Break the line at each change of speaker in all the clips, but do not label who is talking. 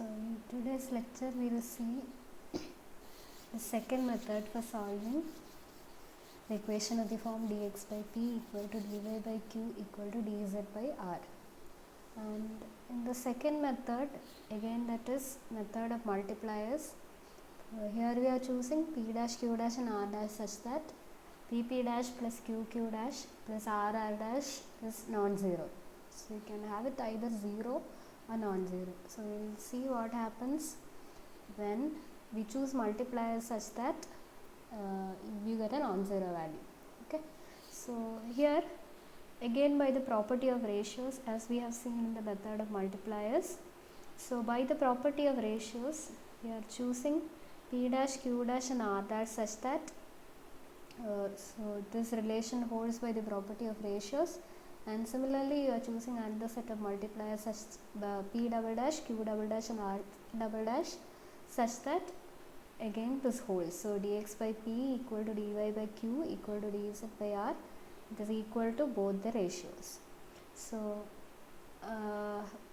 So in today's lecture we will see the second method for solving the equation of the form dx by p equal to dy by q equal to dz by r. And in the second method, again that is method of multipliers. Here we are choosing p dash q dash and r dash such that pp dash plus qq dash plus r dash is non-zero. So you can have it either 0 or non-zero. So we will see what happens when we choose multipliers such that you get a non-zero value. Okay. So here again by the property of ratios, as we have seen in the method of multipliers. So by the property of ratios, we are choosing p dash q dash and r dash such that so this relation holds by the property of ratios, and similarly you are choosing another set of multipliers such p double dash q double dash and r double dash such that again this holds. So dx by p equal to dy by q equal to dz by r, it is equal to both the ratios. So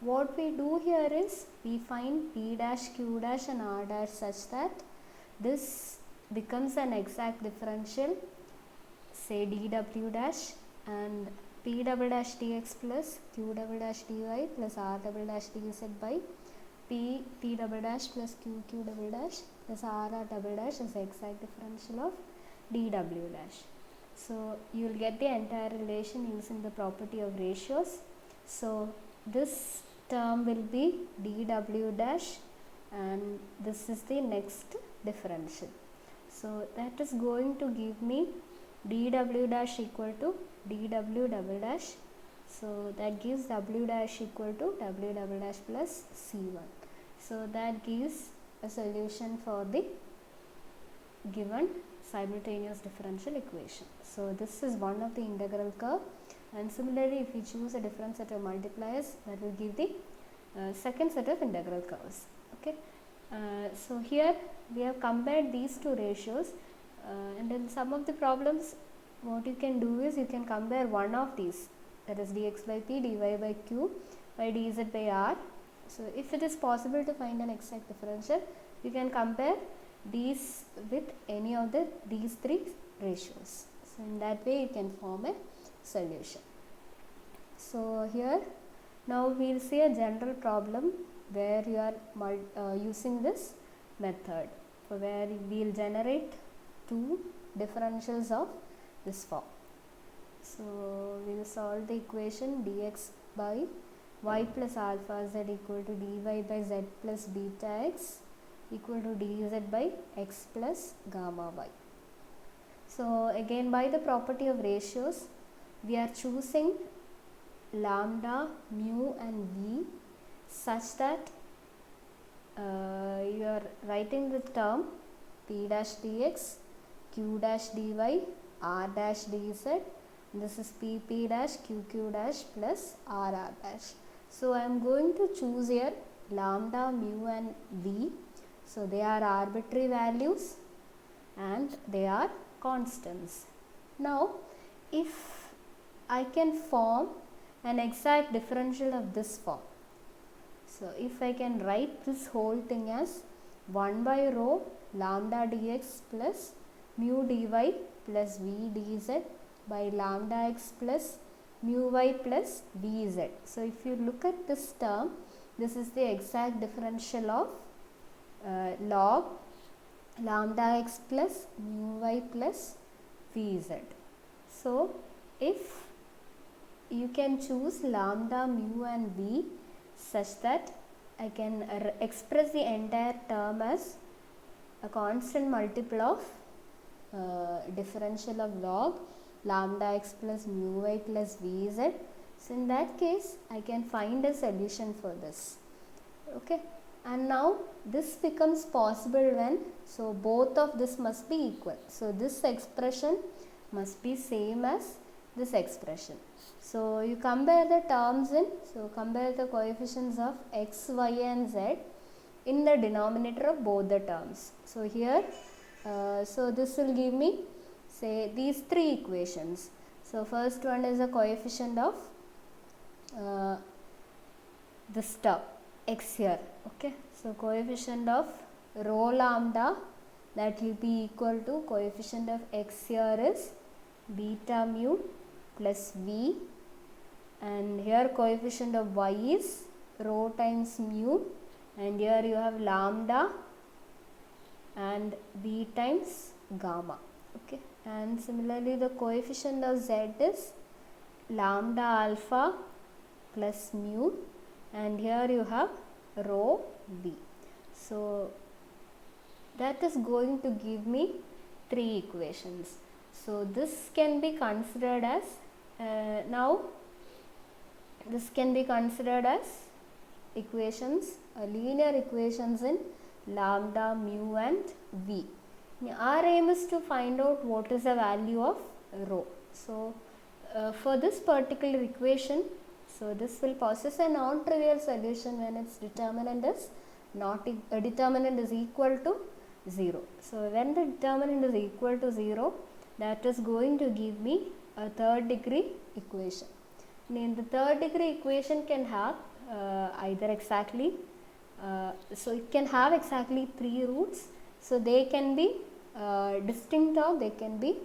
what we do here is we find p dash q dash and r dash such that this becomes an exact differential, say dw dash, and p double dash dx plus q double dash dy plus r double dash dz by p double dash plus q double dash plus r double dash is the exact differential of dw dash. So you will get the entire relation using the property of ratios. So this term will be dw dash and this is the next differential. So that is going to give me dw dash equal to dw double dash. So that gives w dash equal to w double dash plus c1. So that gives a solution for the given simultaneous differential equation. So this is one of the integral curve, and similarly if we choose a different set of multipliers, that will give the second set of integral curves. Okay. So here we have compared these two ratios, and in some of the problems what you can do is you can compare one of these, that is dx by p, dy by q by dz by r. So if it is possible to find an exact differential, you can compare these with any of these three ratios. So in that way you can form a solution. So here now we will see a general problem where you are using this method, where we will generate two differentials of this form. So we will solve the equation dx by y plus alpha z equal to dy by z plus beta x equal to dz by x plus gamma y. So again by the property of ratios, we are choosing lambda, mu and v such that you are writing the term p dash dx, q dash dy, r dash dz. This is pp dash qq dash plus r dash. So I am going to choose here lambda, mu and v. So they are arbitrary values and they are constants. Now if I can form an exact differential of this form, so if I can write this whole thing as 1 by rho lambda dx plus mu dy plus v dz by lambda x plus mu y plus vz. So if you look at this term, this is the exact differential of log lambda x plus mu y plus vz. So if you can choose lambda, mu and v such that I can express the entire term as a constant multiple of differential of log lambda x plus mu y plus vz. So in that case I can find a solution for this. Okay. And now this becomes possible when, so both of this must be equal. So this expression must be same as this expression. So you compare the terms compare the coefficients of x, y and z in the denominator of both the terms. So here, so this will give me, say, these three equations. So first one is a coefficient of this term. x here. Okay, so coefficient of rho lambda, that will be equal to coefficient of x here is beta mu plus v, and here coefficient of y is rho times mu, and here you have lambda and v times gamma. Okay, and similarly the coefficient of z is lambda alpha plus mu, and here you have rho v. So that is going to give me 3 equations. So this can be considered as this can be considered as equations, linear equations in lambda, mu and v. Our aim is to find out what is the value of rho. So for this particular equation, so this will possess a non-trivial solution when its determinant is determinant is equal to 0. So when the determinant is equal to 0, that is going to give me a third degree equation. In the third degree equation can have either exactly, so it can have exactly 3 roots. So they can be distinct or they can be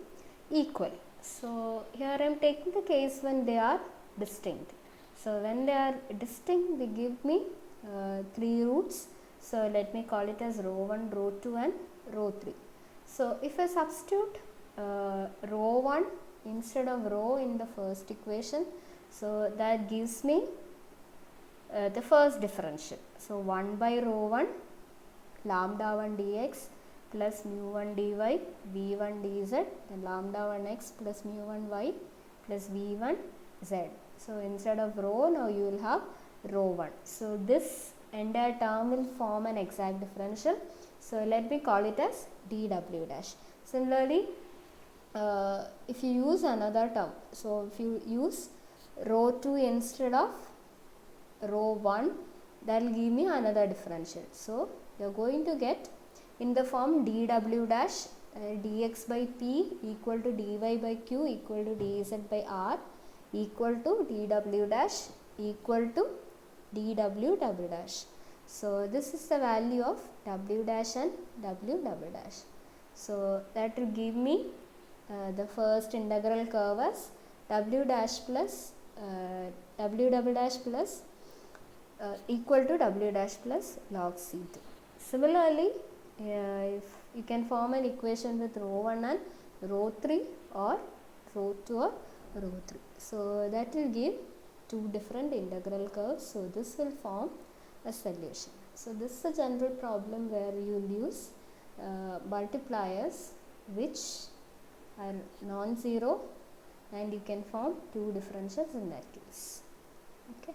equal. So here I am taking the case when they are distinct. So when they are distinct, they give me 3 roots. So let me call it as rho 1, rho 2 and rho 3. So if I substitute rho 1 instead of rho in the first equation, so that gives me the first differential. So 1 by rho 1 lambda 1 dx plus mu 1 dy v1 dz, then lambda 1 x plus mu 1 y plus v1 z. So instead of rho, now you will have rho 1. So this entire term will form an exact differential. So let me call it as dw dash. Similarly, if you use another term, so if you use rho 2 instead of rho 1, that will give me another differential. So you are going to get in the form dw dash dx by p equal to dy by q equal to dz by r equal to dw dash equal to dw double dash. So this is the value of w dash and w double dash. So that will give me the first integral curve as w dash plus w double dash plus equal to w dash plus log c2. Similarly, if you can form an equation with rho 1 and rho 3 or rho 2 or rho 3. So that will give 2 different integral curves. So this will form a solution. So this is a general problem where you will use multipliers which are non-zero, and you can form 2 differentials in that case. Okay.